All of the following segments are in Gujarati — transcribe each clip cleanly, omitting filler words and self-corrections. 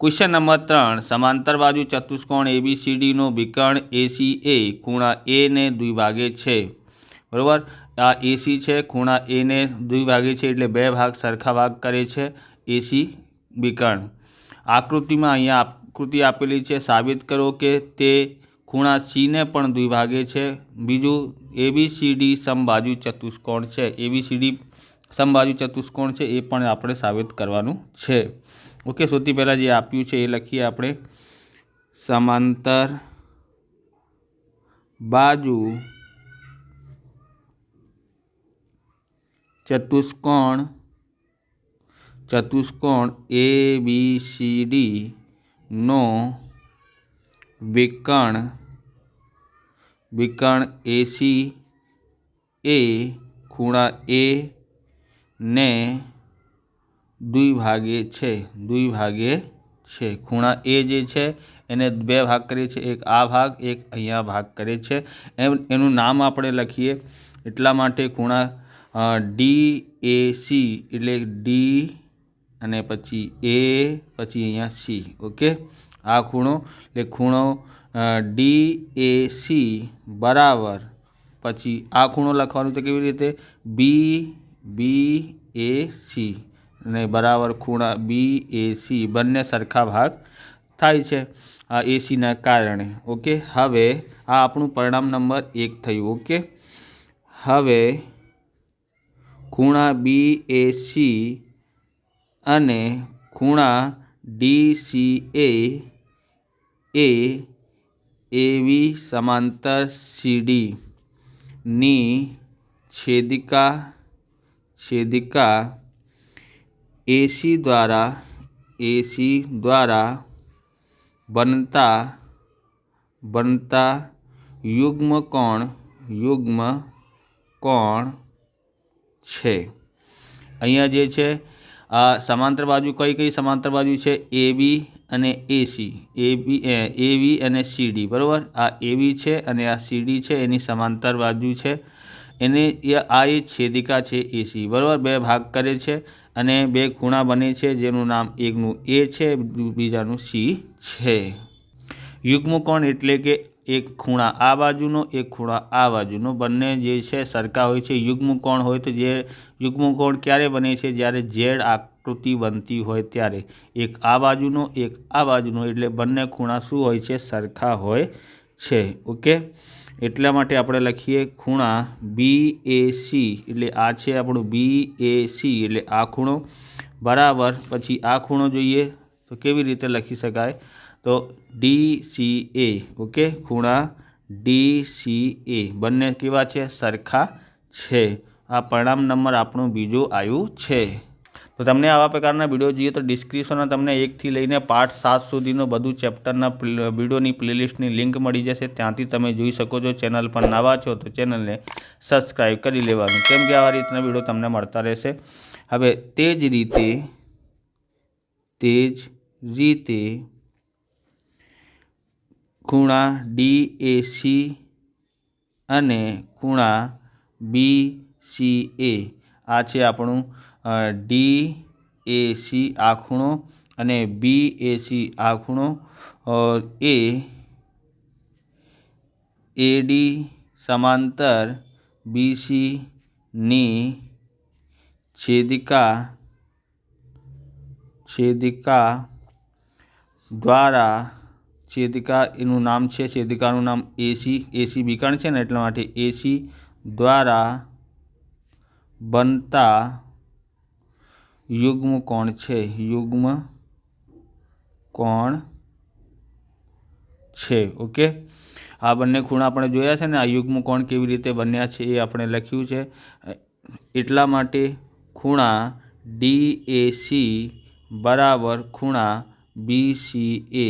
क्वेश्चन नंबर 3 समांतर बाजू चतुष्कोण ABCD नो विकर्ण ACA खूणा A ने द्विभागे छे। बराबर, आ AC है, खूणा A ने द्विभागे छे एटले बे भाग सरखा भाग करे छे AC विकर्ण। आकृति में अहींया आकृति आपेली है, साबित करो कि ते खूणा C ने पण द्विभागे छे। बीजू ABCD समबाजु चतुष्कोण है, ABCD समबाजु चतुष्कोण है, ए पण आपणे साबित करवानुं छे। ओके, सौथी पहला जे आप्युं छे ए लखीए आपणे। समांतर बाजू चतुष्कोण ABCD नो विकर्ण ACA खूणा A ने द्विभागे छे। खूणा ए जे छे एने बे भाग करे छे, एक आ भाग एक अहींया भाग करे छे। एनुं नाम आपणे लखीए एटला माटे खूणा DAC एटले D अने पछी A पछी अहींया C। ओके, आ खूणो એટલે ખૂણો DAC बराबर पछी आ खूणो लखवानुं छे केवी रीते BAC ने बराबर खूणा BAC बंने सरखा भाग थाय छे आ AC ना कारणे। ओके, हवे आ आपणुं परिणाम नंबर 1 थयुं। ओके, हवे खूणा BAC अने खूणा DCA ए एवी समांतर CD नी छेदिका AC द्वारा बनता युग्म कोण छे। अहींया जे छे आ समांतर बाजू कई समांतर बाजू छे AB अने AC, AV अने CD। बराबर, आ AV छे अने आ CD छे एनी समांतर बाजू छे, एने आ ए छेदिका छे AC। बराबर, बे भाग करे छे अने बे खूणा बने छे जेनुं नाम एकनुं A छे बीजानुं C छे। युग्म कोण एटले के एक खूणा आ बाजुनो एक खूणा आ बाजुनो बंने जे छे सरखा होय छे। युग्म कोण होय तो जे युग्म कोण क्यारे बने छे ज्यारे Z आकृति बनती होय त्यारे। एक आ बाजुनो एक आ बाजुनो एटले बंने खूणा शुं होय छे सरखा होय छे। ओके, एटला माटे आपणे लखीए खूणा BAC एटले आ छे आपणुं BAC एटले आ खूणो बराबर पछी आ खूणो जोईए तो केवी रीते लखी शकाय तो DCA। ओके, खूणा DCA बंने केवा छे सरखा छे। आ परिणाम नंबर आपणुं बीजो आव्युं छे। तो तमने आवा प्रकारना विडियो जोईए तो डिस्क्रिप्शनमां तमने 1 થી લઈને પાર્ટ 7 સુધીનો બધું ચેપ્ટરના વિડિયોની પ્લેલિસ્ટની લિંક મળી જશે, ત્યાંથી તમે જોઈ શકો છો। ચેનલ પર નવા છો તો ચેનલને સબસ્ક્રાઈબ કરી લેવાનું, કેમ કે આવા રીતના વિડિયો તમને મળતા રહેશે। હવે તે જ રીતે ખૂણા DAC અને ખૂણા BCA આ છે આપણું DAC આ ખૂણો અને BAC આ ખૂણો એ AD समांतर BC ની छेदिका द्वारा छेदिका एनु नाम है, छेदिकानु नाम AC विकर्ण है एटला माटे AC द्वारा बनता युग्म कोण छे। ओके, आ बंने खूणा आपणे जोया छे ने, आ युग्म कोण केवी रीते बन्या छे ए आपणे लख्युं छे। एटला माटे खूणा DAC बराबर खूणा BCA।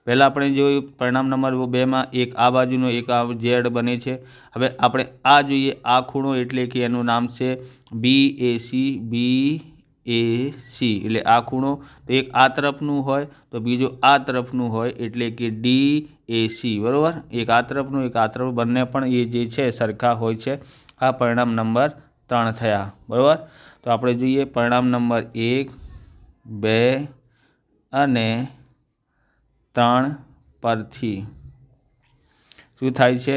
पहला अपने जो परिणाम नंबर 2 में एक आ बाजुनो एक आ Z बने छे। हवे आपणे आ जोईए, आ खूणो एटले के एनुं नाम छे BAC एटले आ खूणो तो एक आ तरफनुं होय तो बीजो आ तरफनुं होय एटले के DAC। बराबर, एक आ तरफनुं एक आ तरफ बंने पण ए जे छे सरखा होय छे। आ परिणाम नंबर 3 थया। बराबर, तो आपणे जोईए परिणाम नंबर 1 2 અને 3 પરથી શું થાય છે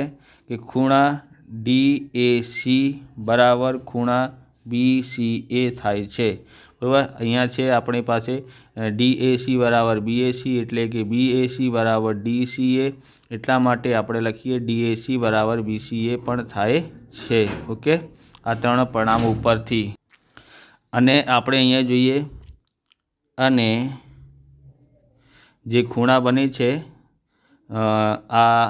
કે ખૂણા DAC બરાબર ખૂણા BCA થાય છે, બરાબર। અહીંયા છે આપણી પાસે DAC બરાબર BAC એટલે કે BAC બરાબર DCA, એટલા માટે આપણે લખીએ DAC બરાબર BCA પણ થાય છે, ઓકે। આ 3 પરિણામ ઉપરથી અને આપણે અહીંયા જોઈએ અને જે ખૂણા બને છે આ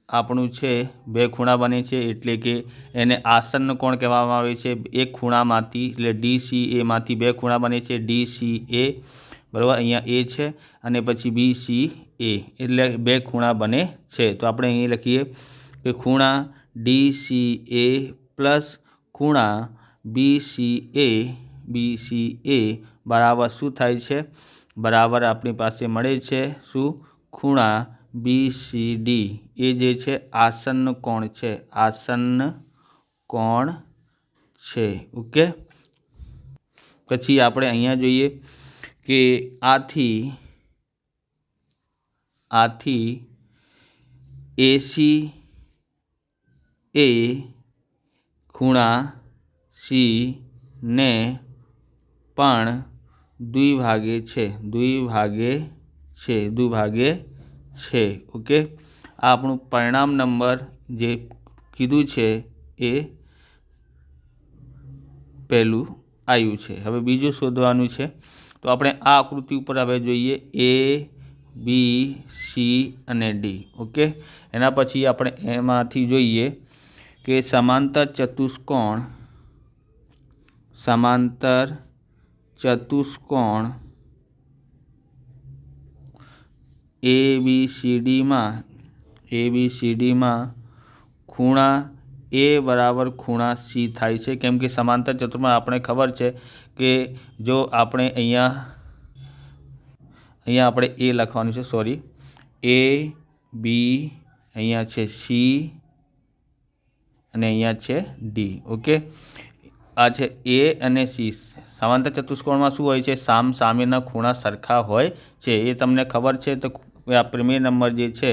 આપણું છે 2 ખૂણા બને છે એટલે કે એને આસન્ન કોણ કહેવામાં આવે છે। એક ખૂણામાંથી એટલે DCA માંથી 2 ખૂણા બને છે DCA, બરાબર। અહીંયા A છે અને પછી BCA એટલે 2 ખૂણા બને છે। તો આપણે અહીં લખીએ કે ખૂણા DCA પ્લસ ખૂણા BCA બરાબર શું થાય છે, બરાબર આપણી પાસે મળે છે શું ખૂણા BCD, એ જે છે આસન્ન કોણ છે, આસન્ન કોણ છે, ઓકે। પછી આપણે અહીંયા જોઈએ કે આથી AC એ ખૂણા C ને પણ દ્વિભાગે છે, ઓકે। આ આપણું પરિણામ નંબર જે કીધું છે એ પહેલું આવ્યું છે। હવે બીજું શોધવાનું છે, તો આપણે આ આકૃતિ ઉપર હવે જોઈએ A, B, C અને D, ઓકે। એના પછી આપણે એમાંથી જોઈએ કે સમાંતર ચતુષ્કોણ ABCD માં ખૂણા A બરાબર ખૂણા C થાય છે, કેમ કે સમાંતર ચતુર્માં આપણે ખબર છે કે જો આપણે અહીંયા આપણે A લખવાનું છે, સોરી, A, B, અહીંયા છે C અને અહીંયા છે D, ઓકે। આ છે A અને C। સમાંતર ચતુષ્કોણમાં શું હોય છે, સામેના ખૂણા સરખા હોય છે, એ તમને ખબર છે। તો આ પ્રમેય નંબર જે છે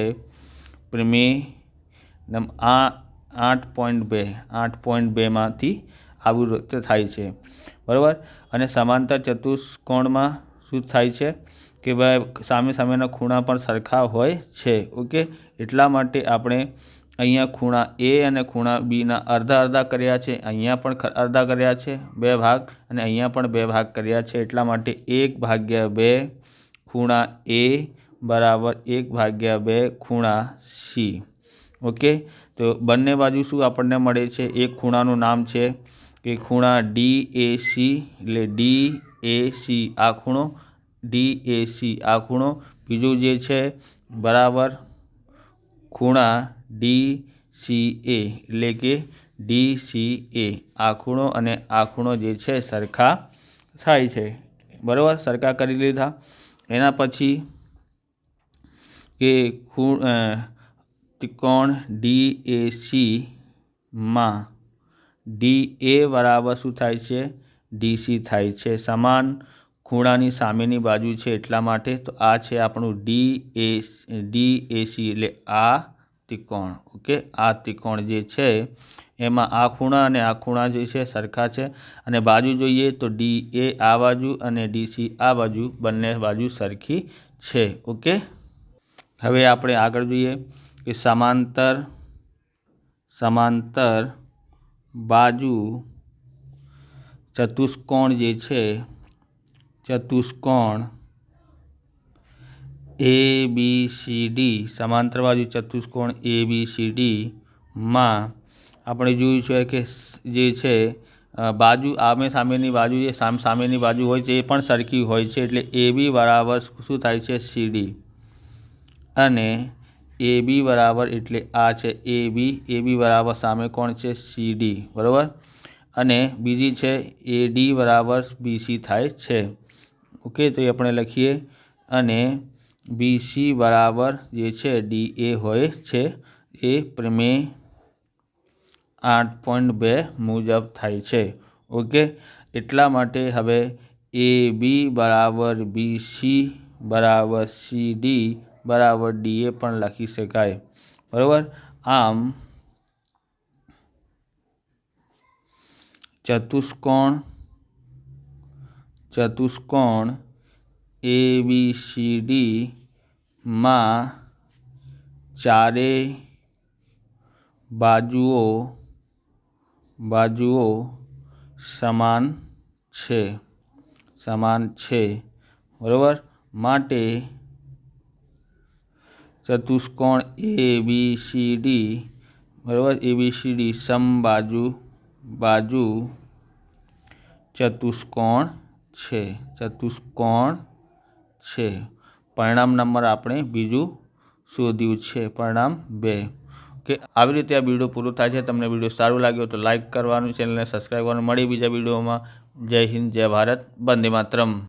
પ્રમેય નંબર 8.2 માંથી આવી રીતે થાય છે, બરાબર। અને સમાંતર ચતુષ્કોણમાં શું થાય છે કે ભાઈ સામેના ખૂણા પણ સરખા હોય છે, ઓકે। એટલા માટે આપણે અહીંયા ખૂણા A અને ખૂણા Bના અડધા કર્યા છે, અહીંયા પણ અડધા કર્યા છે 2 ભાગ, અને અહીંયા પણ 2 ભાગ કર્યા છે। એટલા માટે 1/2 ખૂણા A બરાબર 1/2 ખૂણા C, ઓકે। તો બંને બાજુ શું આપણને મળે છે, એક ખૂણાનું નામ છે કે ખૂણા DAC એટલે DAC આ ખૂણો, DAC આ ખૂણો, બીજું જે છે બરાબર ખૂણા DCA એટલે કે DCA આ ખૂણો અને આ ખૂણો જે છે સરખા થાય છે, બરાબર। સરખા કરી લીધા। એના પછી કે ત્રિકોણ DAC માં DA બરાબર શું થાય છે, DC થાય છે, સમાન ખૂણાની સામેની બાજુ છે એટલા માટે। તો આ છે આપણું DAC એટલે આ ત્રિકોણ, ઓકે। આ ત્રિકોણ જે છે એમાં આ ખૂણા અને આ ખૂણા જે છે સરખા છે, અને બાજુ જોઈએ તો DA આ બાજુ અને DC આ બાજુ, બંને બાજુ સરખી છે, ઓકે। હવે આપણે આગળ જોઈએ કે સમાંતર બાજુ ચતુષ્કોણ જે છે, ચતુષ્કોણ ABCD, સમાંતર બાજુ ચતુષ્કોણ ABCD માં આપણે જોયું છે કે જે છે બાજુ સામેની બાજુ જે સામેની બાજુ હોય છે એ પણ સરખી હોય છે, એટલે AB બરાબર શું થાય છે CD, અને AB બરાબર એટલે આ છે AB બરાબર સામે કોણ છે CD, બરાબર। અને બીજી છે AD બરાબર BC થાય છે, ઓકે। તો એ આપણે લખીએ, અને BC બરાબર જે છે DA હોય છે, એ પ્રમેય 8.2 મુજબ થાય છે, ઓકે। એટલા માટે હવે AB બરાબર BC બરાબર CD બરાબર DA પણ લખી શકાય, બરાબર। આમ ચતુષ્કોણ ABCD માં ચારે બાજુઓ સમાન છે, બરાબર। માટે ચતુષ્કોણ ABCD, બરાબર, ABCD સમબાજુ ચતુષ્કોણ છે। પરિણામ નંબર આપણે બીજું શોધ્યું છે, પરિણામ 2। કે આવી રીતે આ વિડીયો પૂરો થાય છે। તમને વિડીયો સારું લાગ્યો તો લાઇક કરવાનું, ચેનલને સબસ્ક્રાઈબ કરવાનું। મળી બીજા વિડીયોમાં। જય હિન્દ, જય ભારત, વંદે માતરમ।